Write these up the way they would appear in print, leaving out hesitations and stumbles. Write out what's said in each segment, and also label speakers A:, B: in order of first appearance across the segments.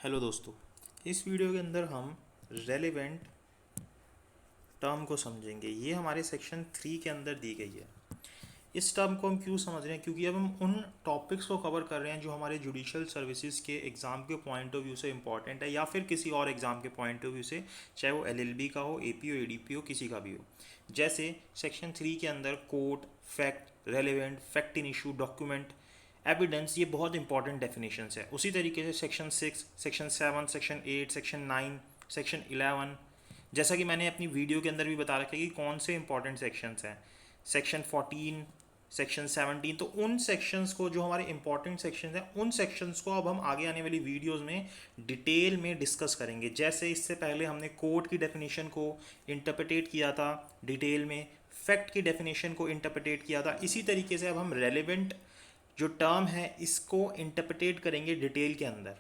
A: Hello दोस्तों। इस video के अंदर हम रेलेवेंट टर्म को समझेंगे। ये हमारे सेक्शन 3 के अंदर दी गई है। इस टर्म को हम क्यों समझ रहे हैं? क्योंकि अब हम उन टॉपिक्स को कवर कर रहे हैं जो हमारे जुडिशियल सर्विसेज के एग्ज़ाम के पॉइंट ऑफ व्यू से इंपॉर्टेंट है, या फिर किसी और एग्ज़ाम के पॉइंट ऑफ व्यू से, चाहे वो एलएलबी का हो, एपी हो, एडीपी हो, किसी का भी हो। जैसे सेक्शन 3 के अंदर court, fact, relevant, fact in issue, document, evidence, ये बहुत इंपॉर्टेंट डेफिनेशंस है। उसी तरीके से section 6, section 7, section 8, section 9, section 11, जैसा कि मैंने अपनी वीडियो के अंदर भी बता रखा है कि कौन से इंपॉर्टेंट सेक्शंस हैं, सेक्शन 14, सेक्शन 17। तो उन सेक्शंस को, जो हमारे इंपॉर्टेंट सेक्शंस हैं, उन सेक्शंस को अब हम आगे आने वाली वीडियोस में डिटेल में डिस्कस करेंगे। जैसे इससे पहले हमने कोर्ट की डेफिनेशन को इंटरप्रेटेट किया था डिटेल में, फैक्ट की डेफिनेशन को इंटरप्रेटेट किया था। इसी तरीके से अब हम रेलेवेंट जो टर्म है इसको इंटरप्रेटेट करेंगे डिटेल के अंदर।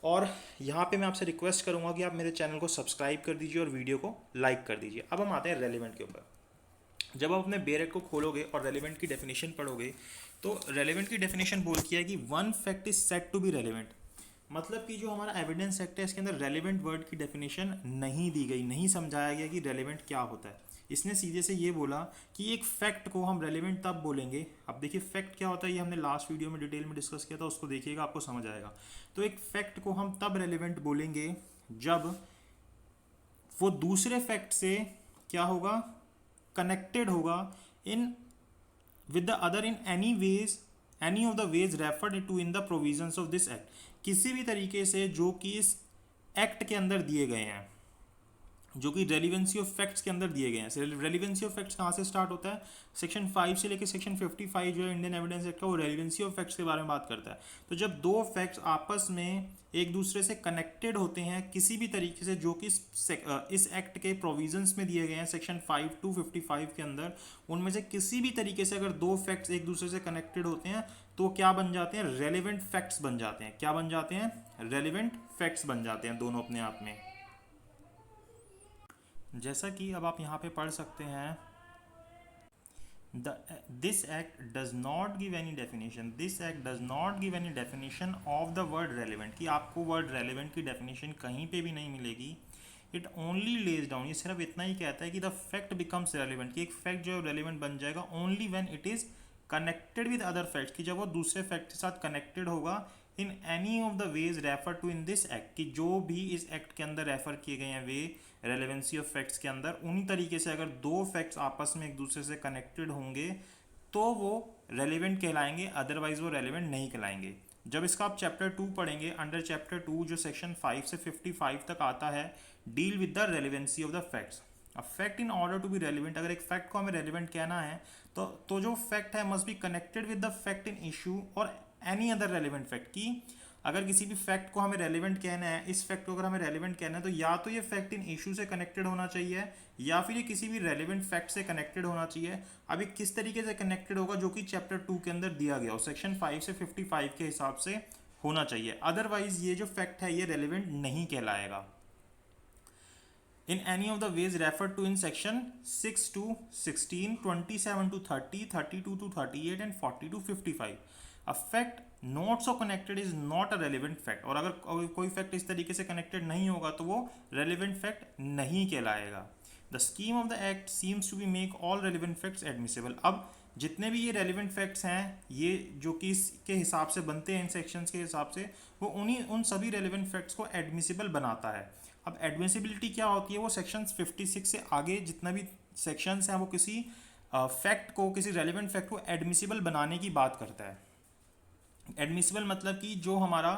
A: और यहाँ पे मैं आपसे रिक्वेस्ट करूँगा कि आप मेरे चैनल को सब्सक्राइब कर दीजिए और वीडियो को लाइक कर दीजिए। अब हम आते हैं रेलेवेंट के ऊपर। जब आप अपने बेरेट को खोलोगे और रेलेवेंट की डेफिनेशन पढ़ोगे, तो रेलेवेंट की डेफिनेशन बोलती है कि one fact is said to be relevant. मतलब कि जो हमारा एविडेंस एक्ट है इसके अंदर रेलेवेंट वर्ड की डेफिनेशन नहीं दी गई, नहीं समझाया गया कि रेलेवेंट क्या होता है। इसने सीधे से ये बोला कि एक फैक्ट को हम रेलेवेंट तब बोलेंगे। अब देखिए फैक्ट क्या होता है, ये हमने लास्ट वीडियो में डिटेल में डिस्कस किया था, उसको देखिएगा, आपको समझ आएगा। तो एक फैक्ट को हम तब रेलेवेंट बोलेंगे जब वो दूसरे फैक्ट से क्या होगा, कनेक्टेड होगा इन with the other in any of the ways referred to in the provisions of this act, किसी भी तरीके से जो कि इस एक्ट के अंदर दिए गए हैं, जो कि रेलिवेंसी ऑफ फैक्ट्स के अंदर दिए गए हैं। रेलिवेंसी ऑफ फैक्ट्स कहाँ से स्टार्ट होता है? सेक्शन 5 से लेकर सेक्शन 55 जो है इंडियन एविडेंस एक्ट का, वो रेलिवेंसी ऑफ फैक्ट्स के बारे में बात करता है। तो जब दो फैक्ट्स आपस में एक दूसरे से कनेक्टेड होते हैं किसी भी तरीके से, जो कि इस एक्ट के प्रोविजंस में दिए गए हैं सेक्शन 5 to 55 के अंदर, उनमें से किसी भी तरीके से अगर दो फैक्ट्स एक दूसरे से कनेक्टेड होते हैं तो क्या बन जाते हैं? रेलिवेंट फैक्ट्स बन जाते हैं। क्या बन जाते हैं? रेलिवेंट फैक्ट्स बन जाते हैं दोनों अपने आप में। जैसा कि अब आप यहाँ पे पढ़ सकते हैं, this act does not give any definition, this act does not give any definition of the word relevant, कि आपको वर्ड रेलिवेंट की डेफिनेशन कहीं पे भी नहीं मिलेगी। इट ओनली लेज डाउन, ये सिर्फ इतना ही कहता है कि द फैक्ट बिकम्स रेलिवेंट, कि एक फैक्ट जो है रेलिवेंट बन जाएगा only when it is connected with other facts, कि जब वो दूसरे फैक्ट के साथ कनेक्टेड होगा in any of the ways refer to in this act, कि जो भी इस एक्ट के अंदर रेफर किए गए हैं वे रेलेवेंसी ऑफ फैक्ट्स के अंदर, उन्हीं तरीके से अगर दो फैक्ट्स आपस में एक दूसरे से कनेक्टेड होंगे तो वो रेलेवेंट कहलाएंगे, अदरवाइज वो रेलेवेंट नहीं कहलाएंगे। जब इसका आप चैप्टर 2 पढ़ेंगे, अंडर चैप्टर 2 जो सेक्शन 5 से 55 तक आता है, deal with the relevancy of the facts. A fact in order to be relevant, अगर एक फैक्ट को हमें रेलिवेंट कहना है तो जो फैक्ट है must be connected with the fact in issue और एनी अदर रेलिवेंट फैक्ट, की अगर किसी भी फैक्ट को हमें रेलिवेंट कहना है, इस फैक्ट को अगर हमें रेलिवेंट कहना है, तो या तो ये फैक्ट इन इशू से कनेक्टेड होना चाहिए या फिर ये किसी भी रेलिवेंट फैक्ट से कनेक्टेड होना चाहिए। अब ये किस तरीके से कनेक्टेड होगा? जो कि चैप्टर 2 के अंदर दिया गया हो, सेक्शन 5 से 55 के हिसाब से होना चाहिए, अदरवाइज ये जो फैक्ट है ये रेलिवेंट नहीं कहलाएगा। in any of the ways referred to in section 6 to 16, 27 to 30, 32 to 38 and 40 to 55, a fact not so connected is not a relevant fact, और अगर कोई फैक्ट इस तरीके से कनेक्टेड नहीं होगा तो वो relevant fact नहीं कहलाएगा। The scheme of the act seems to be make all relevant facts admissible, अब जितने भी ये रेलिवेंट फैक्ट्स हैं, ये जो कि इसके हिसाब से बनते हैं इन सेक्शंस के हिसाब से, वो उन सभी रेलिवेंट फैक्ट्स को एडमिसिबल बनाता है। अब एडमिसिबिलिटी क्या होती है? वो सेक्शंस 56 से आगे जितना भी सेक्शंस हैं वो किसी फैक्ट को, किसी रेलिवेंट फैक्ट को एडमिसिबल बनाने की बात करता है। एडमिसिबल मतलब कि जो हमारा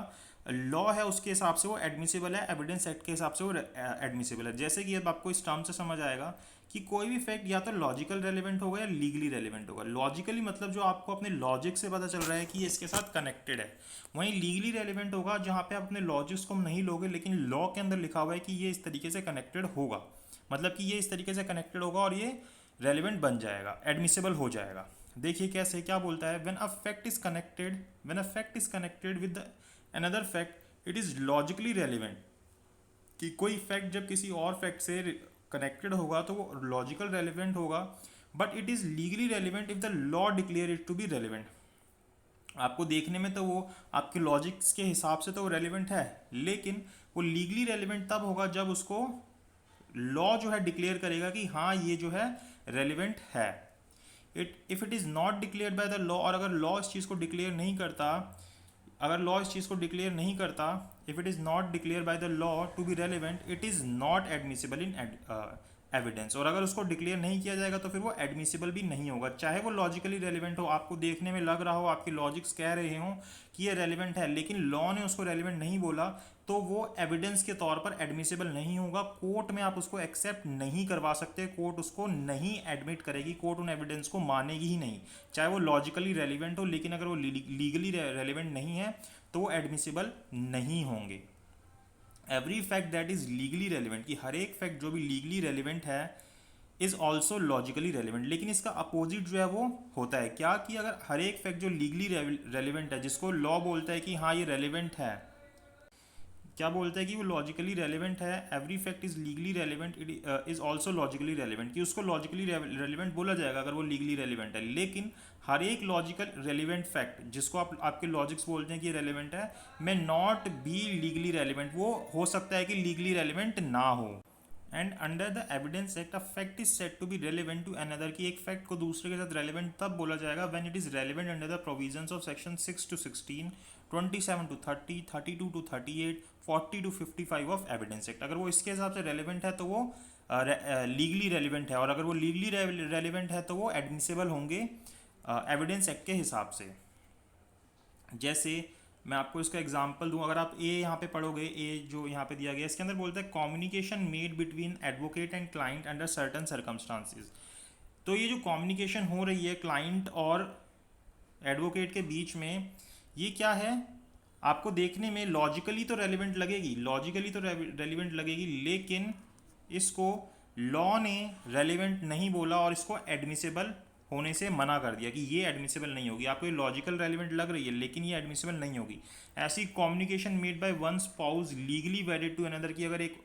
A: लॉ है उसके हिसाब से वो एडमिसिबल है, एविडेंस एक्ट के हिसाब से वो एडमिसिबल है। जैसे कि अब आपको इस टर्म से समझ आएगा कि कोई भी फैक्ट या तो लॉजिकल रेलिवेंट होगा या लीगली रेलिवेंट होगा। लॉजिकली मतलब जो आपको अपने लॉजिक से पता चल रहा है कि ये इसके साथ कनेक्टेड है। वहीं लीगली रेलिवेंट होगा जहाँ पे आप अपने लॉजिक्स को नहीं लोगे, लेकिन लॉ के अंदर लिखा हुआ है कि ये इस तरीके से कनेक्टेड होगा, मतलब कि ये इस तरीके से कनेक्टेड होगा और ये रेलिवेंट बन जाएगा, एडमिसिबल हो जाएगा। देखिए कैसे, क्या बोलता है, when a fact is connected with another fact it is logically relevant, कि कोई फैक्ट जब किसी और फैक्ट से कनेक्टेड होगा तो वो लॉजिकल रेलिवेंट होगा, but it is legally relevant if the law declare it to be relevant. आपको देखने में तो वो आपके लॉजिक्स के हिसाब से तो वो रेलिवेंट है, लेकिन वो लीगली रेलिवेंट तब होगा जब उसको लॉ जो है डिक्लेयर करेगा कि हाँ ये जो है रेलिवेंट है। If it is not declared by the law, और अगर लॉ इस चीज़ को डिक्लेयर नहीं करता, अगर लॉ इस चीज़ को डिक्लेयर नहीं करता, if it is not declare by the law to be relevant, it is not admissible in evidence. और अगर उसको डिक्लेयर नहीं किया जाएगा तो फिर वो एडमिसिबल भी नहीं होगा, चाहे वो लॉजिकली रेलिवेंट हो, आपको देखने में लग रहा हो, आपके लॉजिक्स कह रहे हो कि ये रेलिवेंट है, लेकिन लॉ ने उसको रेलिवेंट नहीं बोला, तो वो एविडेंस के तौर पर एडमिसिबल नहीं होगा। कोर्ट में आप उसको एक्सेप्ट नहीं करवा सकते, कोर्ट उसको नहीं एडमिट करेगी, कोर्ट उन एविडेंस को मानेगी ही नहीं, चाहे वो लॉजिकली रेलिवेंट हो, लेकिन अगर वो लीगली रेलिवेंट नहीं है तो वो एडमिसिबल नहीं होंगे। Every fact that is legally relevant, कि हर एक फैक्ट जो भी लीगली रेलिवेंट है इज ऑल्सो लॉजिकली रेलिवेंट। लेकिन इसका अपोजिट जो है वो होता है क्या, कि अगर हर एक फैक्ट जो लीगली रेलिवेंट है, जिसको लॉ बोलता है कि हाँ ये रेलिवेंट है, क्या बोलता है कि वो लॉजिकली रेलिवेंट है, every fact is legally relevant, it is also logically relevant, कि उसको लॉजिकली रेलिवेंट बोला जाएगा अगर वो लीगली रेलिवेंट है। लेकिन हर एक लॉजिकल रेलिवेंट फैक्ट जिसको आपके लॉजिक्स बोलते हैं कि रेलिवेंट है, में नॉट बी लीगली रेलिवेंट, वो हो सकता है कि लीगली रेलिवेंट ना हो। And under the evidence act a fact is said to be relevant to another, की एक फैक्ट को दूसरे के साथ रेलिवेंट तब बोला जाएगा when it is relevant under the provisions of section 6 to 16, 27 to 30, 32 to 38, 40 to 55 of evidence act. अगर वो इसके हिसाब से रेलिवेंट है तो वो लीगली रेलिवेंट है, और अगर वो लीगली रेलिवेंट है तो वो एडमिसिबल होंगे एविडेंस एक्ट के हिसाब से। जैसे मैं आपको इसका एग्जांपल दूं, अगर आप ए यहाँ पे पढ़ोगे, ए जो यहाँ पे दिया गया इसके अंदर बोलता है communication made between advocate and client under certain circumstances. तो ये जो कम्युनिकेशन हो रही है क्लाइंट और एडवोकेट के बीच में, ये क्या है, आपको देखने में लॉजिकली तो रेलिवेंट लगेगी, लॉजिकली तो रेलिवेंट लगेगी, लेकिन इसको लॉ ने रेलिवेंट नहीं बोला और इसको एडमिसिबल होने से मना कर दिया कि ये एडमिसिबल नहीं होगी। आपको ये लॉजिकल रेलिवेंट लग रही है लेकिन ये एडमिसिबल नहीं होगी। ऐसी communication made by one spouse legally wedded to another, की अगर एक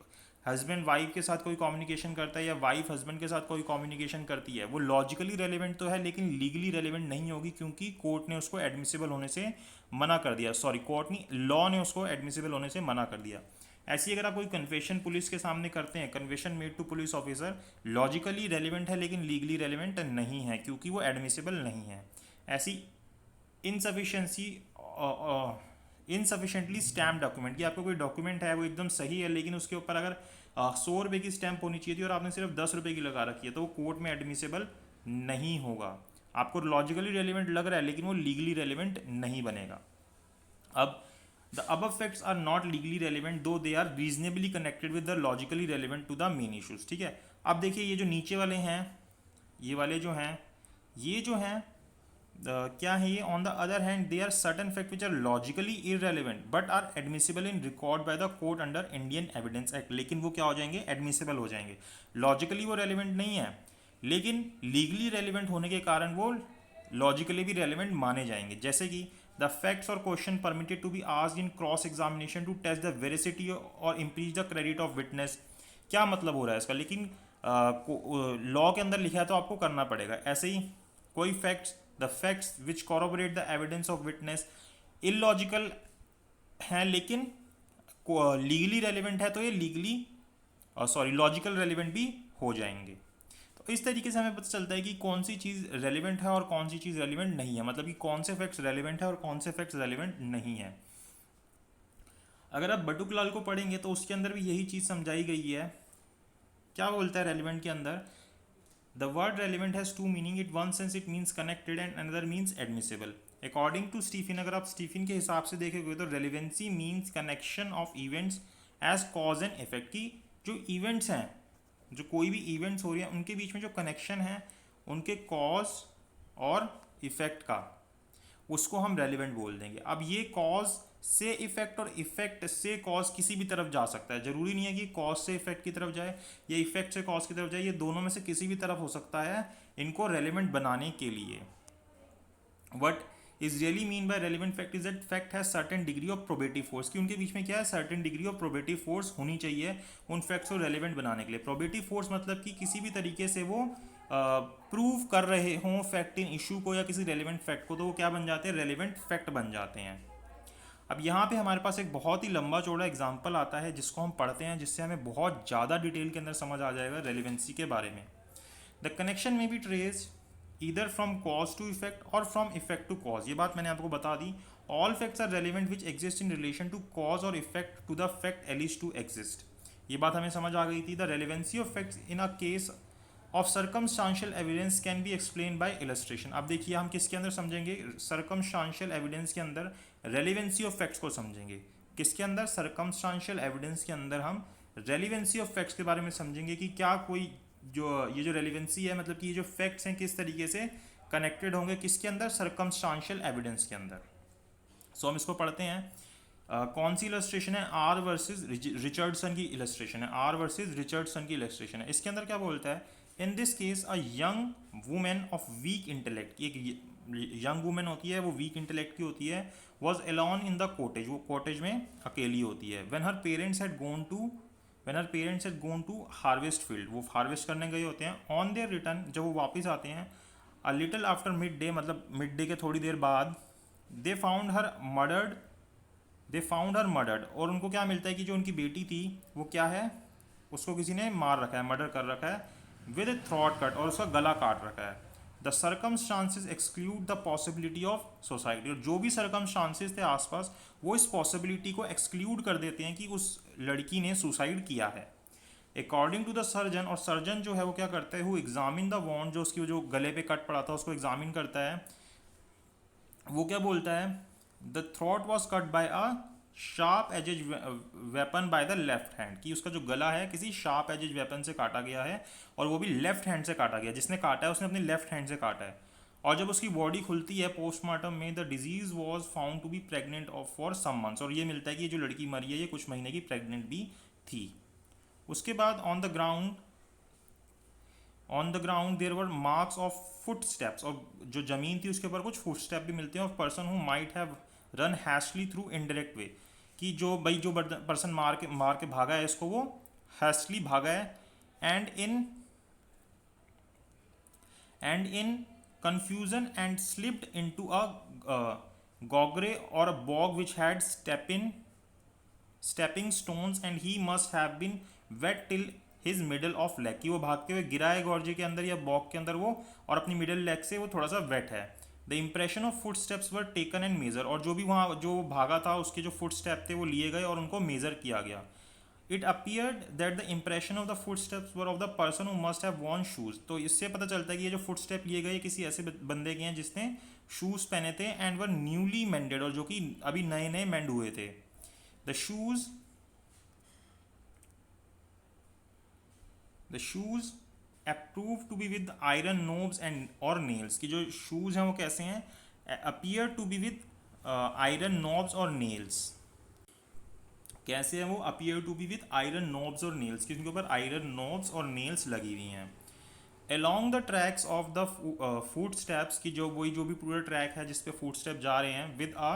A: हस्बैंड वाइफ के साथ कोई कम्युनिकेशन करता है या वाइफ हस्बैंड के साथ कोई कम्युनिकेशन करती है, वो लॉजिकली रेलिवेंट तो है लेकिन लीगली रेलिवेंट नहीं होगी, क्योंकि कोर्ट ने उसको एडमिसिबल होने से मना कर दिया, सॉरी कोर्ट नहीं, लॉ ने उसको एडमिसिबल होने से मना कर दिया। ऐसी अगर आप कोई कन्फेशन पुलिस के सामने करते हैं, confession made to police officer, logically relevant है लेकिन लीगली रेलिवेंट नहीं है क्योंकि वो एडमिसिबल नहीं है। ऐसी इनसफिशेंटली स्टैम्प डॉक्यूमेंट, कि आपको कोई डॉक्यूमेंट है वो एकदम सही है लेकिन उसके ऊपर अगर 100 रुपये की स्टैम्प होनी चाहिए थी और आपने सिर्फ 10 रुपये की लगा रखी है, तो वो कोर्ट में एडमिसिबल नहीं होगा। आपको लॉजिकली रेलिवेंट लग रहा है लेकिन वो लीगली रेलिवेंट नहीं बनेगा। अब the above facts are not legally relevant though they are reasonably connected with the logically relevant to the main issues। ठीक है, अब देखिए ये जो नीचे वाले हैं, ये वाले जो हैं, ये जो हैं क्या है ये, on the other hand they are certain fact which are logically irrelevant but are admissible in record by the court under Indian evidence act. लेकिन वो क्या हो जाएंगे, एडमिसिबल हो जाएंगे। लॉजिकली वो रेलिवेंट नहीं है लेकिन लीगली रेलिवेंट होने के कारण वो लॉजिकली भी रेलिवेंट माने जाएंगे। जैसे कि द फैक्ट्स और question permitted to be asked in cross examination to test the veracity और increase the credit of witness. क्या मतलब हो रहा है इसका, लेकिन लॉ के अंदर लिखा है तो आपको करना पड़ेगा। ऐसे ही कोई facts, the facts which corroborate the evidence of witness illogical हैं लेकिन लीगली रेलिवेंट है तो ये लीगली लॉजिकल रेलिवेंट भी हो जाएंगे। तो इस तरीके से हमें पता चलता है कि कौन सी चीज़ रेलिवेंट है और कौन सी चीज़ रेलिवेंट नहीं है, मतलब कि कौन से फैक्ट्स रेलिवेंट है और कौन से फैक्ट्स रेलिवेंट नहीं है। अगर आप बटुकलाल को पढ़ेंगे तो उसके अंदर भी यही चीज़ समझाई गई है। क्या बोलता है रेलिवेंट के अंदर, the word relevant has two meaning, it one sense it means connected and another means admissible. According to Stephen, अगर आप स्टीफन के हिसाब से देखेंगे तो relevancy means connection of events as cause and effect, की जो इवेंट्स हैं, जो कोई भी इवेंट्स हो रही हैं उनके बीच में जो कनेक्शन है उनके कॉज और इफेक्ट का, उसको हम रेलिवेंट बोल देंगे। अब ये कॉज से इफेक्ट और इफेक्ट से कॉज किसी भी तरफ जा सकता है, जरूरी नहीं है कि कॉज से इफेक्ट की तरफ जाए या इफेक्ट से कॉज की तरफ जाए, ये दोनों में से किसी भी तरफ हो सकता है इनको रेलिवेंट बनाने के लिए। What is really mean by relevant fact is that fact has certain degree of probative force, कि उनके बीच में क्या है, certain degree of probative force होनी चाहिए उन फैक्ट्स को रेलिवेंट बनाने के लिए। प्रोबेटिव फोर्स मतलब कि किसी भी तरीके से वो प्रूव कर रहे हों फैक्ट इन इशू को या किसी रेलिवेंट फैक्ट को, तो वो क्या बन जाते हैं, रेलिवेंट फैक्ट बन जाते हैं। अब यहाँ पे हमारे पास एक बहुत ही लंबा चौड़ा एग्जाम्पल आता है जिसको हम पढ़ते हैं, जिससे हमें बहुत ज़्यादा डिटेल के अंदर समझ आ जाएगा रेलिवेंसी के बारे में। The connection may be traced either from cause to effect और फ्रॉम इफेक्ट टू कॉज। ये बात मैंने आपको बता दी। All facts are relevant which exist in relation to cause और effect to the fact alleged to exist. ये बात हमें समझ आ गई थी। The relevancy of facts in a case of circumstantial evidence can be explain by illustration. अब देखिए हम किसके अंदर समझेंगे, सर्कमस्टांशियल एविडेंस के अंदर रेलिवेंसी ऑफ फैक्ट्स को समझेंगे। किसके अंदर, सर्कमस्टांशियल एविडेंस के अंदर हम रेलिवेंसी ऑफ फैक्ट्स के बारे में समझेंगे कि क्या कोई ये जो रेलिवेंसी है, मतलब कि ये जो फैक्ट्स हैं किस तरीके से कनेक्टेड होंगे, किसके अंदर, सर्कमस्टांशियल एविडेंस के अंदर। सो हम इसको पढ़ते हैं। कौन सी इलस्ट्रेशन है, आर वर्सेस रिचर्डसन की इलस्ट्रेशन है, आर वर्सेस रिचर्डसन की इलस्ट्रेशन है। इसके अंदर क्या बोलता है, in this case a young women of weak intellect, एक यंग वुमेन होती है वो वीक इंटेलेक्ट की होती है, was alone in the cottage, वो कॉटेज में अकेली होती है। When her parents had gone to harvest field, वो हार्वेस्ट करने गए होते हैं। ऑन देयर रिटर्न, जब वो वापस आते हैं, a little after mid day, मतलब मिड डे के थोड़ी देर बाद, दे फाउंड हर मर्डर्ड, और उनको क्या मिलता है कि जो उनकी बेटी थी वो क्या है, उसको किसी ने मार रखा है, मर्डर कर रखा है, विद ए थ्रॉट कट, और उसका गला काट रखा है। The circumstances exclude the possibility of suicide, और जो भी सर्कमस्टांसेस थे आसपास वो इस पॉसिबिलिटी को एक्सक्लूड कर देते हैं कि उस लड़की ने सुसाइड किया है। अकॉर्डिंग टू द सर्जन, और सर्जन जो है वो क्या करता है, हु एग्जामिन द वॉन्ड, जो उसकी जो गले पे कट पड़ा था उसको एग्जामिन करता है, वो क्या बोलता है, the throat was cut by a sharp edges weapon by the left hand, कि उसका जो गला है किसी शार्प एजेज वेपन से काटा गया है, और वो भी लेफ्ट हैंड से काटा गया, जिसने काटा है उसने अपनी लेफ्ट हैंड से काटा है। और जब उसकी बॉडी खुलती है पोस्टमार्टम में, the deceased was found to be pregnant of for some months, और ये मिलता है कि ये जो लड़की मरी है ये कुछ महीने की प्रेग्नेंट भी थी। उसके बाद on the ground there were marks of foot steps, और जो जमीन थी उसके ऊपर कुछ फुट स्टेप भी मिलते हैं, of person who might have run hastily through indirect way, कि जो पर्सन मार के भागा है इसको वो हैशली भागा है, and in confusion and slipped into a gogre or a bog which had stepping stones and he must have been wet till his middle of leg, कि वो भागते हुए गिरा है गॉर्जे के अंदर या बॉग के अंदर वो, और अपनी मिडल लेग से वो थोड़ा सा वेट है। The impression of foot steps were taken and measure, और जो भी वहाँ जो भागा था उसके जो फुट स्टेप थे वो लिए गए और उनको मेजर किया गया। It appeared that the impression of the foot steps were of the person who must have Warne shoes, तो इससे पता चलता है कि ये जो फुट स्टेप लिए गए किसी ऐसे बंदे के हैं जिसने शूज पहने थे, एंड वर न्यूली मेंडेड, और जो कि अभी नए नए मेंड हुए थे। The shoes approve to be with iron knobs and और नेल्स, की जो शूज हैं वो कैसे हैं, appear to be with iron knobs और नेल्स, कैसे हैं वो, appear to be with iron knobs और नेल्स, कि उनके ऊपर आयरन नोब्स और नेल्स लगी हुई हैं। Along the tracks of the foot steps, की जो भी पूरा ट्रैक है जिस पे फुट स्टेप जा रहे हैं, with a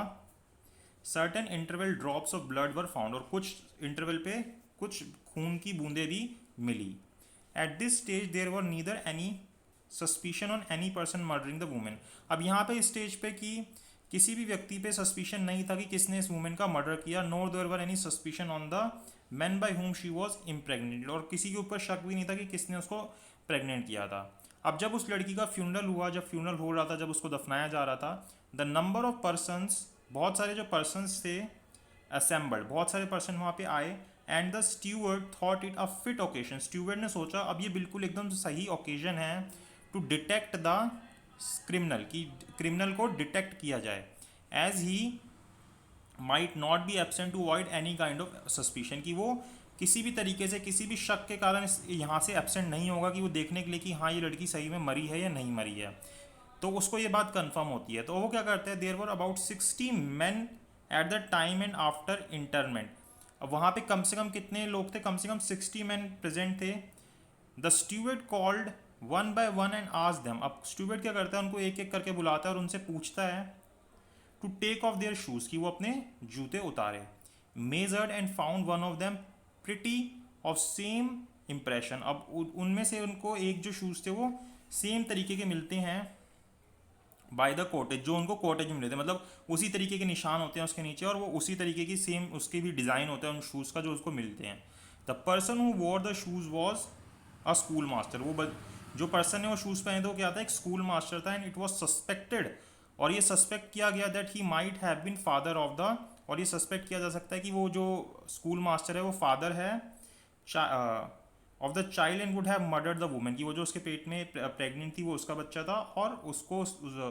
A: certain interval drops of blood were found, और कुछ इंटरवल पे कुछ खून की बूंदें भी मिली। At this stage there were neither any suspicion on any person murdering the women, अब यहाँ पे इस स्टेज पे कि किसी भी व्यक्ति पे सस्पिशन नहीं था कि किसने इस वुमेन का मर्डर किया, nor there were any suspicion on the man by whom she was impregnated, और किसी के ऊपर शक भी नहीं था कि किसने उसको प्रेग्नेंट किया था। अब जब उस लड़की का फ्यूनरल हुआ, जब फ्यूनरल हो रहा था, जब उसको दफनाया जा रहा था, द नंबर ऑफ पर्सनस, बहुत सारे जो पर्सनस थे असेंबल्ड, बहुत सारे पर्सन वहाँ पे आए, and the steward thought it a fit occasion, steward ने सोचा अब ये बिल्कुल एकदम सही ओकेजन है टू डिटेक्ट द क्रिमिनल, की क्रिमिनल को डिटेक्ट किया जाए, as he might not be absent to avoid any kind of suspicion, कि वो किसी भी तरीके से किसी भी शक के कारण यहाँ से एब्सेंट नहीं होगा, कि वो देखने के लिए कि हाँ ये लड़की सही में मरी है या नहीं मरी है, तो उसको ये बात कंफर्म होती है। तो वो क्या करते हैं, there were about 60 men at the time and after interment, अब वहाँ पे कम से कम कितने लोग थे, कम से कम 60 men प्रेजेंट थे। The steward called one by one and asked them, अब स्टूवर्ड क्या करता है, उनको एक एक करके बुलाता है और उनसे पूछता है to take off their shoes, कि वो अपने जूते उतारे। Measured and found one of them pretty of same impression, अब उनमें से उनको एक जो शूज़ थे वो सेम तरीके के मिलते हैं बाय द कॉटेज, जो उनको कॉटेज में मिले थे, मतलब उसी तरीके के निशान होते हैं उसके नीचे और वो उसी तरीके की सेम उसके भी डिज़ाइन होता है उन शूज़ का जो उसको मिलते हैं। The person who wore the shoes was a school master, जो पर्सन ने वो शूज़ पहने थे वो क्या था, एक स्कूल मास्टर था। एंड इट वॉज सस्पेक्टेड, और ये सस्पेक्ट किया गया that he might have been father of the, और ये सस्पेक्ट किया जा सकता है कि वो जो स्कूल मास्टर है वो फादर है of the child and would have murdered the women, की वो जो उसके पेट में प्रेग्नेंट थी वो उसका बच्चा था, और उसको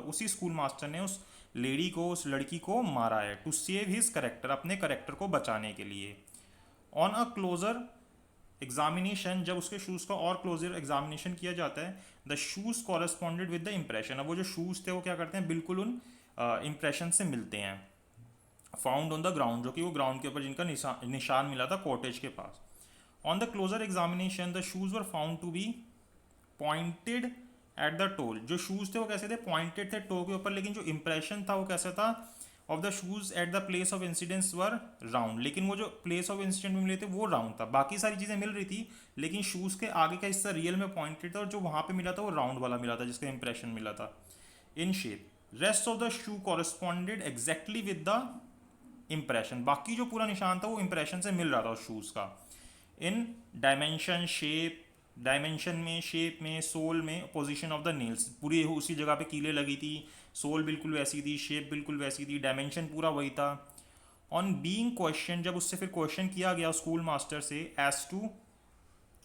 A: उसी स्कूल मास्टर ने उस लेडी को, उस लड़की को मारा है टू सेव हिज करेक्टर, अपने करेक्टर को बचाने के लिए। ऑन अ क्लोजर एग्जामिनेशन, जब उसके शूज़ का और क्लोजर एग्जामिनेशन किया जाता है, the shoes कॉरेस्पॉन्डेड with the impression, अब वो जो शूज़ थे वो क्या करते हैं, बिल्कुल उन इम्प्रेशन से मिलते हैं। फाउंड ऑन द ग्राउंड, जो कि वो ग्राउंड के ऊपर जिनका निशान मिला था कॉटेज के पास। On the closer examination the shoes were found to be pointed at the toll, जो शूज़ थे वो कैसे थे, पॉइंटेड थे टो के ऊपर, लेकिन जो इंप्रेशन था वो कैसा था, of the shoes eight the place of incidents were round, लेकिन वो जो प्लेस ऑफ इंसिडेंट में मिले थे वो राउंड था, बाकी सारी चीज़ें मिल रही थी लेकिन शूज़ के आगे का हिस्सा रियल में पॉइंटेड था, और जो वहाँ पे मिला था वो राउंड वाला मिला था जिसका इंप्रेशन मिला था in shape. Rest of the shoe कॉरेस्पॉन्डेड exactly with the impression, बाकी जो पूरा निशान था वो इम्प्रेशन से मिल रहा था उस शूज़ का। इन डायमेंशन, शेप, डायमेंशन में, शेप में, सोल में, पोजीशन ऑफ द नेल्स, पूरी उसी जगह पे कीलें लगी थी, सोल बिल्कुल वैसी थी, शेप बिल्कुल वैसी थी, डायमेंशन पूरा वही था। ऑन बीइंग क्वेश्चन, जब उससे फिर क्वेश्चन किया गया स्कूल मास्टर से as to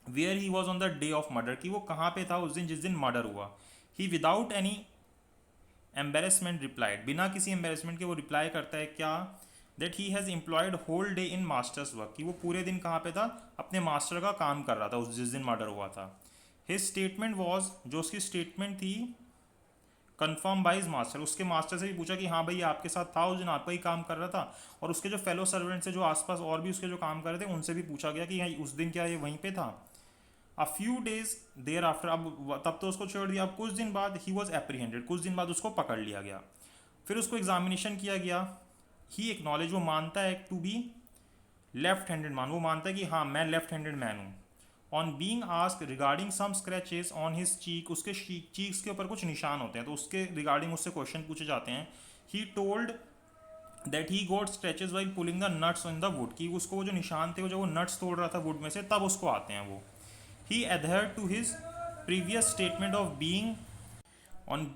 A: where he was on the day of murder, कि वो कहाँ पे था उस दिन जिस दिन मर्डर हुआ, he without any embarrassment replied, बिना किसी एम्बेरसमेंट के वो रिप्लाई करता है क्या, that he has employed whole day in masters work, कि वो पूरे दिन कहाँ पे था, अपने मास्टर का काम कर रहा था उस जिस दिन मर्डर हुआ था। हिज स्टेटमेंट वॉज, जो उसकी स्टेटमेंट थी, कन्फर्म बाई हिज मास्टर, उसके मास्टर से भी पूछा कि हाँ भाई आपके साथ था उस दिन, आपका ही काम कर रहा था, और उसके जो फेलो सर्वेंट्स है जो आसपास और भी उसके जो काम कर रहे थे उनसे भी पूछा गया कि हाँ उस दिन क्या ये वहीं पे था। A few days thereafter, अब तब तो उसको छोड़ दिया, अब कुछ दिन बाद ही वॉज एप्रीहेंडेड, कुछ दिन बाद उसको पकड़ लिया गया, फिर उसको एग्जामिनेशन किया गया। ही एक्नॉलेज, वो मानता है to be left handed man, वो मानता है कि हाँ मैं लेफ्ट हैंडेड मैन हूँ। On being ask regarding some scratches on his cheek, उसके चीक्स के ऊपर कुछ निशान होते हैं तो उसके रिगार्डिंग उससे क्वेश्चन पूछे जाते हैं। ही told that he got stretches while pulling the nuts in the would, कि उसको वो जो निशान थे वो जब वो नट्स तोड़ रहा था वुड में से तब उसको आते हैं वो। He adhered to his previous statement of being on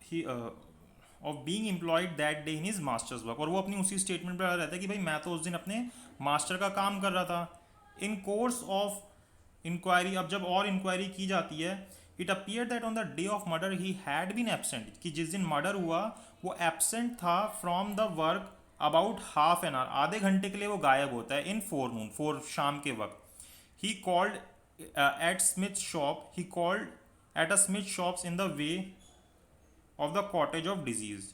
A: he of being employed that day in his masters work, और वो अपनी उसी स्टेटमेंट पर रहता है कि भाई मैं तो उस दिन अपने मास्टर का काम कर रहा था। इन कोर्स ऑफ इंक्वायरी, अब जब और इंक्वायरी की जाती है, it appear that on the day of murder he had been absent, कि जिस दिन मर्डर हुआ वो एबसेंट था from the work about half an hour, आधे घंटे के लिए वो गायब होता है इन फोरनून, शाम के वक्त। He called at Smith's shop. He called at a Smith shops in the way of the cottage of disease.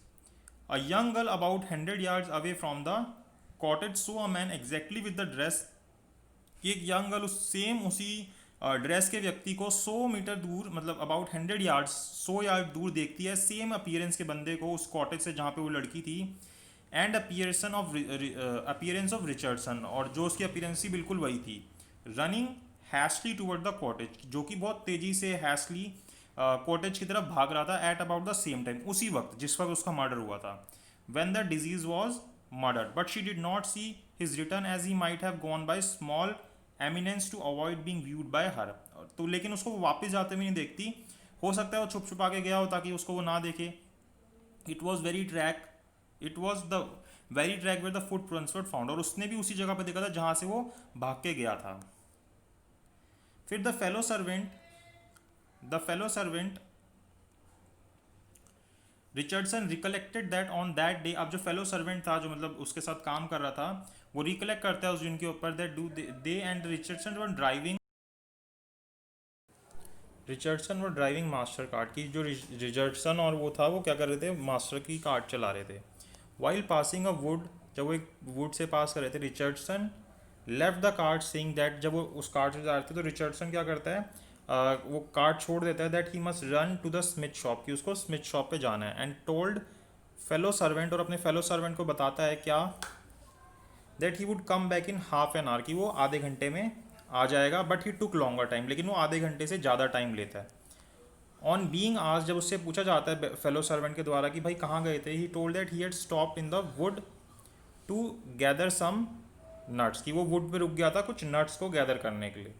A: A young girl about 100 yards away from the cottage saw a man exactly with the dress. एक young girl उस same उसी dress के व्यक्ति को 100 metre दूर, मतलब about 100 yards, 100 yard दूर देखती है, सेम अपीयरेंस के बंदे को उस कॉटेज से जहाँ पे वो लड़की थी। एंड अपीयरेंस ऑफ रिचर्डसन, और जो उसकी अपीयरेंस थी बिल्कुल वही थी। रनिंग हैशली टूवर्ड द कॉटेज, जो कि बहुत तेज़ी से हैशली कॉटेज की तरफ भाग रहा था, at about the same time, उसी वक्त जिस वक्त उसका मर्डर हुआ था। When the deceased was murder but she did not see his return as he might have gone by small eminence to avoid being viewed by her, तो लेकिन उसको वापस जाते हुए नहीं देखती, हो सकता है वो छुप छुपा के गया हो ताकि उसको वो ना देखे। It was very track, it was the very track where the foot prints were found, और उसने भी उसी जगह पर देखा था जहाँ से वो भाग के गया था। फिर the fellow servant Richardson recollected that on that day, अब जो फेलो सर्वेंट था जो मतलब उसके साथ काम कर रहा था वो रिकलेक्ट करता है उस दिन के ऊपर, that do they and Richardson were driving master card की, जो रिचर्डसन और वो था वो क्या कर रहे थे, मास्टर की कार्ड चला रहे थे। वाइल पासिंग अ वुड, जब वो एक वुड से पास कर रहे थे, Richardson left the card saying that, जब वो उस कार्ड से जा रहे थे तो रिचर्डसन क्या करता है, वो कार्ड छोड़ देता है, that he must run to the smith shop, कि उसको स्मिथ शॉप पे जाना है। एंड टोल्ड फेलो सर्वेंट, और अपने फेलो सर्वेंट को बताता है क्या, that he would come back in half an our, कि वो आधे घंटे में आ जाएगा, but he took longer time, लेकिन वो आधे घंटे से ज़्यादा टाइम लेता है। ऑन बीइंग आज जब उससे पूछा जाता है फेलो सर्वेंट के द्वारा कि भाई कहाँ गए थे, he told that he had stopped in the wood to gather some nuts, कि वो वुड पे रुक गया था कुछ नट्स को गैदर करने के लिए।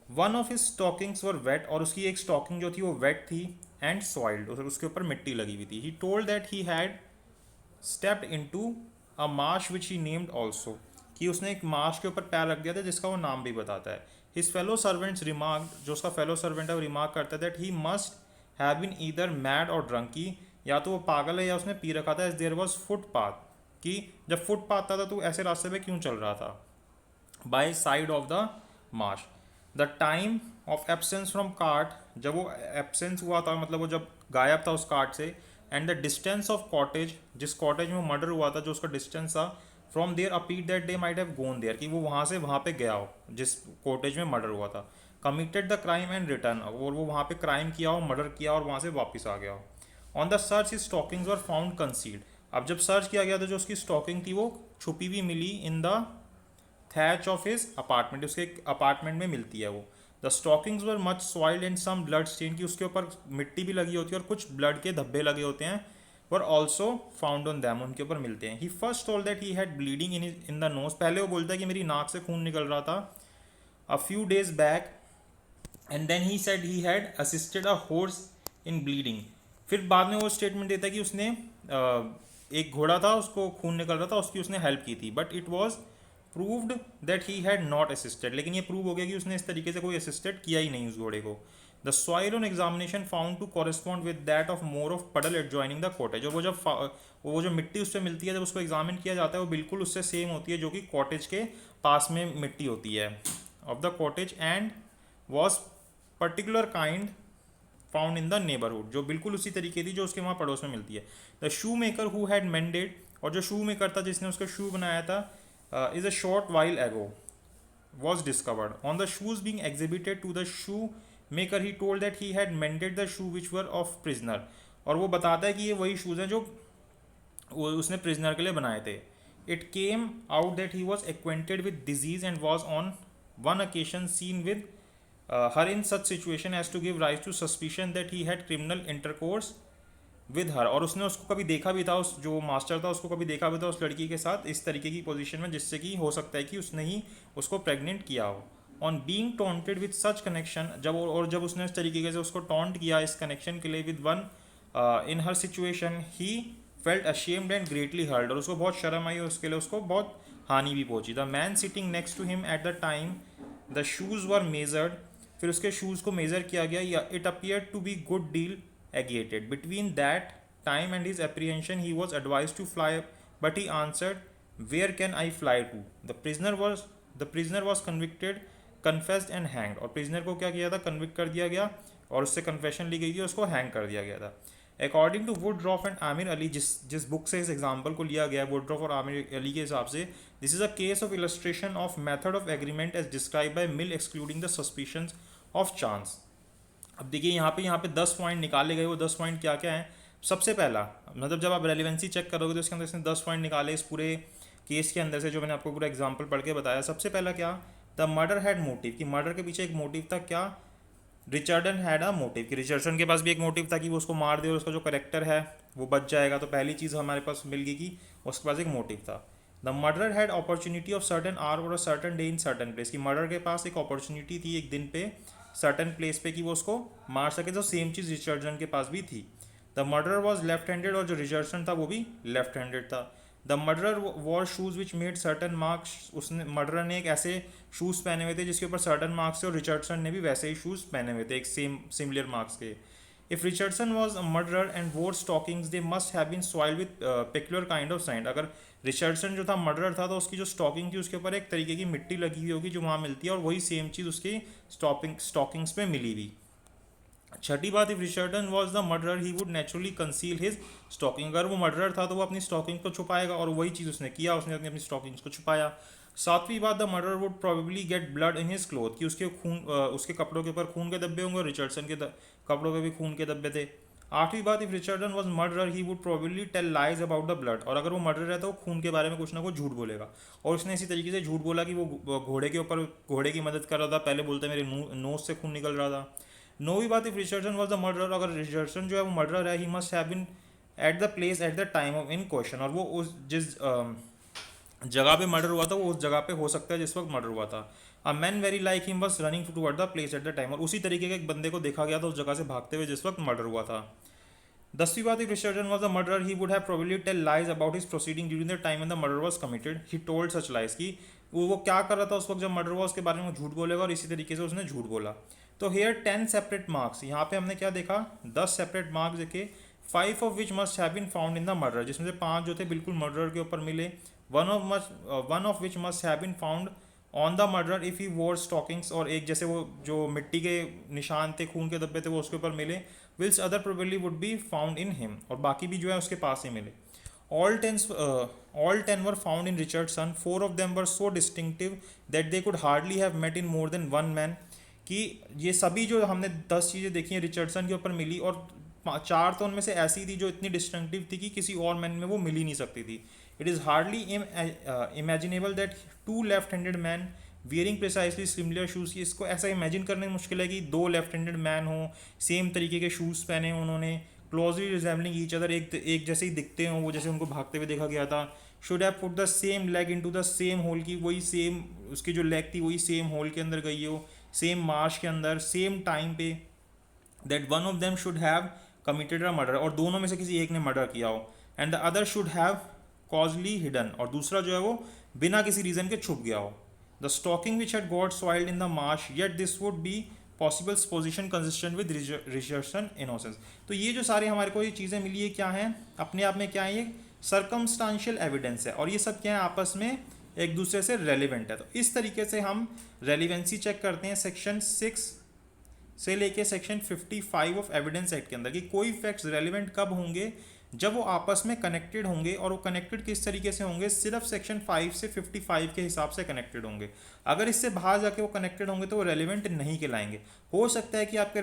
A: One of his stockings were wait, और उसकी एक स्टॉकिंग जो थी वो वेट थी, एंड सॉइल्ड, उसके ऊपर मिट्टी लगी हुई थी। ही told that he had stepped into a Marsh which he named also, कि उसने एक मार्श के ऊपर पैर रख दिया था जिसका वो नाम भी बताता है। हिज फेलो सर्वेंट्स रिमार्क, जो उसका फेलो सर्वेंट है वो रिमार्क करता है that he must have been either mad और ड्रंक, की या तो वो पागल है या उसने पी रखा था। एज देयर वॉज फुटपाथ, कि जब फुटपाथ था तो ऐसे रास्ते पे क्यों चल रहा था, by side of the Marsh. The time of absence from cart, जब वो एब्सेंस हुआ था मतलब वो जब गायब था उस कार्ट से, and the distance of cottage, जिस कॉटेज में वो मर्डर हुआ था जो उसका डिस्टेंस था, from there appeared that they might have gone there, कि वो वहाँ से वहाँ पे गया हो जिस कॉटेज में मर्डर हुआ था। Committed the crime and return, और वो वहाँ पे क्राइम किया हो, मर्डर किया और वहाँ से वापस आ गया हो। On the search his stockings were found concealed, अब जब सर्च किया गया तो जो उसकी स्टॉकिंग थी वो छुपी हुई मिली in the thatch of his apartment, उसके अपार्टमेंट में मिलती है वो। The stockings were much soiled and some blood stain, की उसके ऊपर मिट्टी भी लगी होती है और कुछ ब्लड के धब्बे लगे होते हैं, were also found on them, उनके ऊपर मिलते हैं। He first told that he had bleeding in the nose, पहले वो बोलता है कि मेरी नाक से खून निकल रहा था a few days back, and then he said he had assisted a horse in bleeding, फिर बाद में वो स्टेटमेंट देता है कि उसने एक घोड़ा था उसको खून निकल रहा था उसकी उसने हेल्प की थी, but it was proved that he had not assisted, लेकिन ये प्रूव हो गया कि उसने इस तरीके से कोई असिस्टेड किया ही नहीं उस घोड़े को। The soil on examination found to correspond with that of more of puddle adjoining the cottage, और वो जो मिट्टी उससे मिलती है जब उसको एग्जामिन किया जाता है वो बिल्कुल उससे सेम होती है जो कि कॉटेज के पास में मिट्टी होती है of the cottage, and was particular kind found in the neighbourhood, जो बिल्कुल उसी तरीके थी जो उसके वहाँ पड़ोस में मिलती है। The shoe maker who had मेंडेड, और जो शू मेकर था जिसने उसका शू बनाया था, इज अ शॉर्ट वाइल एगो was discovered. On the shoes being exhibited to the shoemaker, he told that he had mended the shoe which were of prisoner. और वो बताता है कि ये वही शूज़ हैं जो वो उसने prisoner के लिए बनाए थे. It came out that he was acquainted with disease and was on one occasion seen with her in such situation as to give rise to suspicion that he had criminal intercourse with her, और उसने उसको कभी देखा भी था, उस जो master था उसको कभी देखा भी था उस लड़की के साथ इस तरीके की पोजीशन में, जिससे कि हो सकता है कि उसने ही उसको प्रेग्नेंट किया हो। On being taunted with such connection, जब उसने इस तरीके से उसको टॉन्ट किया इस कनेक्शन के लिए with one in her situation, he felt ashamed and greatly hurt, और उसको बहुत शर्म आई और उसके लिए उसको बहुत हानि भी पहुंची। The man sitting next to him at the time the shoes were measured, फिर उसके शूज़ को मेज़र किया गया। It appear to be good deal agitated. Between that time and his apprehension, he was advised to fly, but he answered, "Where can I fly to?" The prisoner was convicted, confessed and hanged. और prisoner को क्या किया था, convict कर दिया गया और उससे confession ली गई थी, उसको hang कर दिया गया था। According to Woodruff and Amir Ali, जिस बुक से इस एग्जाम्पल को लिया गया है Woodruff और आमिर अली के हिसाब से, this is a case of illustration of method of agreement as described by Mill excluding the suspicions of chance. अब देखिए यहाँ पे 10 पॉइंट निकाले गए, वो 10 पॉइंट क्या क्या हैं। सबसे पहला मतलब जब आप रेलिवेंसी चेक करोगे तो इसके अंदर इसने 10 पॉइंट निकाले इस पूरे केस के अंदर से, जो मैंने आपको पूरा एग्जांपल पढ़ के बताया। सबसे पहला क्या, द मर्डर हैड मोटिव, कि मर्डर के पीछे एक मोटिव था। क्या, रिचर्डन हैड अ मोटिव, कि रिचर्डसन के पास भी एक मोटिव था कि वो उसको मार दे और उसका जो करेक्टर है वो बच जाएगा। तो पहली चीज़ हमारे पास मिल गई कि उसके पास एक मोटिव था। The murder had opportunity of certain hour और certain day in certain place, कि मर्डर के पास एक अपॉर्चुनिटी थी एक दिन पे सर्टन प्लेस पे कि वो उसको मार सके। तो सेम चीज़ रिचर्डसन के पास भी थी। The murder was left handed, और जो रिचर्डसन था वो भी लेफ्ट हैंडेड था। The murder war shoes which made certain marks, उसने मर्डर ने एक ऐसे शूज़ पहने हुए थे जिसके ऊपर सर्टन मार्क्स थे, और रिचर्डसन ने भी वैसे ही शूज़ पहने हुए थे एक सिमिलर मार्क्स के। If Richardson was a murderer and wore stockings they must have been soiled with peculiar kind of sand, अगर रिचर्डसन जो था मर्डरर था तो उसकी जो स्टॉकिंग थी उसके ऊपर एक तरीके की मिट्टी लगी हुई होगी जो वहाँ मिलती है, और वही सेम चीज़ उसकी स्टॉकिंग्स में मिली हुई। छठी बात, if Richardson was the murderer he would naturally conceal his stocking, अगर वो मर्डरर था तो वो अपनी स्टॉकिंग को छुपाएगा, और वही चीज़ उसने किया, उसने अपनी स्टॉकिंग्स को छुपाया। सातवीं बात, the murder would probably get blood in his cloth, कि उसके कपड़ों के ऊपर खून के धब्बे होंगे, और रिचर्डसन के कपड़ों पे भी खून के धब्बे थे। आठवीं बात, if Richardson was murderer he would probably tell lies about the blood, और अगर वो मर्डर है तो वो खून के बारे में कुछ ना कुछ झूठ बोलेगा, और उसने इसी तरीके से झूठ बोला कि वो घोड़े के ऊपर घोड़े की मदद कर रहा था, पहले बोलता है मेरे नोज से खून निकल रहा था। नो भी बात, if Richardson was the murderer, अगर रिचर्डसन जो है वो मर्डरर है, he must have been at the place at the time of in question, और वो उस जिस जगह पे मर्डर हुआ था वो उस जगह पे हो सकता है जिस वक्त मर्डर हुआ था। A man very like him was running toward the place at the time, और उसी तरीके के एक बंदे को देखा गया था उस जगह से भागते हुए जिस वक्त मर्डर हुआ था। 10वीं बात, if Richardson was the murderer he would have probably tell lies about his proceeding during the time when the murder was committed, he told such lies, की वो क्या कर रहा था उस वक्त जब मर्डर हुआ उसके बारे में झूठ बोलेगा, और इसी तरीके से उसने झूठ बोला। तो हेयर 10 सेपरेट मार्क्स, यहाँ पे हमने क्या देखा, 10 सेपरेट मार्क्स देखे, 5 of which must have been found in the murder, जिसमें से 5 जो थे बिल्कुल मर्डर के ऊपर मिले। One of which must have been found on the murder if he wore stockings, और एक जैसे वो जो मिट्टी के निशान थे, खून के धब्बे थे, वो उसके ऊपर मिले। विल्स other probably would be found in him, और बाकी भी जो है उसके पास ही मिले। All 10 were found in Richardson. 4 of them were so distinctive that they could hardly have met in more than one man. कि ये सभी जो हमने 10 चीज़ें देखी हैं रिचर्डसन के ऊपर मिली, और 4 तो उनमें से ऐसी थी जो इतनी डिस्टिंक्टिव थी कि किसी और मैन में वो मिल ही नहीं सकती थी। It is hardly imaginable that 2 left handed man wearing precisely similar shoes, की इसको ऐसा इमेजिन करने में मुश्किल है कि 2 लेफ्ट हैंडेड मैन हो, सेम तरीके के शूज़ पहने हों उन्होंने, क्लोजली रिजेंबलिंग ईच अदर, एक जैसे ही दिखते हों वो, जैसे उनको भागते हुए देखा गया था। Should have put the same leg into the same hole, की वही सेम उसकी जो लेग थी वही सेम होल के अंदर गई हो, सेम मार्श के अंदर, सेम टाइम पे। That one of them should have committed a murder, और दोनों में से किसी एक ने मर्डर किया हो। And the other should have causally hidden, और दूसरा जो है वो बिना किसी रीज़न के छुप गया हो। The stocking which had got soiled in the marsh, yet this would be possible position consistent with Richardson innocence. तो ये जो सारे हमारे को ये चीज़ें मिली है क्या हैं, अपने आप में क्या है, ये सर्कमस्टांशियल एविडेंस है, और ये सब क्या है, आपस में एक दूसरे से रेलिवेंट है। तो इस तरीके से हम रेलिवेंसी चेक करते हैं सेक्शन 6 से लेके सेक्शन 55 ऑफ एविडेंस एक्ट के अंदर, कि कोई फैक्ट्स रेलिवेंट कब होंगे, जब वो आपस में कनेक्टेड होंगे, और वो कनेक्टेड किस तरीके से होंगे, सिर्फ सेक्शन 5 से 55 के हिसाब से कनेक्टेड होंगे। अगर इससे बाहर जाके वो कनेक्टेड होंगे तो वो रेलिवेंट नहीं कहलाएंगे। हो सकता है कि आपके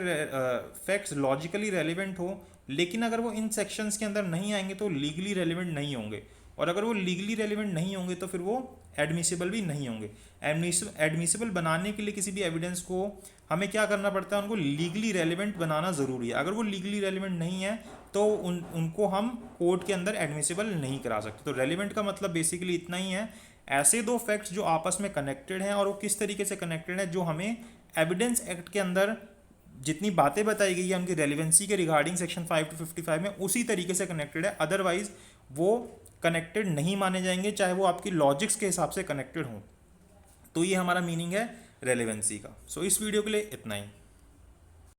A: फैक्ट्स लॉजिकली रेलिवेंट हो, लेकिन अगर वो इन सेक्शंस के अंदर नहीं आएंगे तो लीगली रेलिवेंट नहीं होंगे, और अगर वो लीगली रेलिवेंट नहीं होंगे तो फिर वो एडमिसिबल भी नहीं होंगे। एडमिसिबल बनाने के लिए किसी भी एविडेंस को हमें क्या करना पड़ता है, उनको लीगली रेलिवेंट बनाना ज़रूरी है। अगर वो लीगली रेलिवेंट नहीं है तो उनको हम कोर्ट के अंदर एडमिसिबल नहीं करा सकते। तो रेलिवेंट का मतलब बेसिकली इतना ही है, ऐसे दो फैक्ट्स जो आपस में कनेक्टेड हैं, और वो किस तरीके से कनेक्टेड है, जो हमें एविडेंस एक्ट के अंदर जितनी बातें बताई गई है उनकी रेलिवेंसी के रिगार्डिंग सेक्शन 5 to 55 में उसी तरीके से कनेक्टेड है। अदरवाइज वो कनेक्टेड नहीं माने जाएंगे, चाहे वो आपकी लॉजिक्स के हिसाब से कनेक्टेड हों। तो ये हमारा मीनिंग है रेलेवेंसी का। सो इस वीडियो के लिए इतना ही।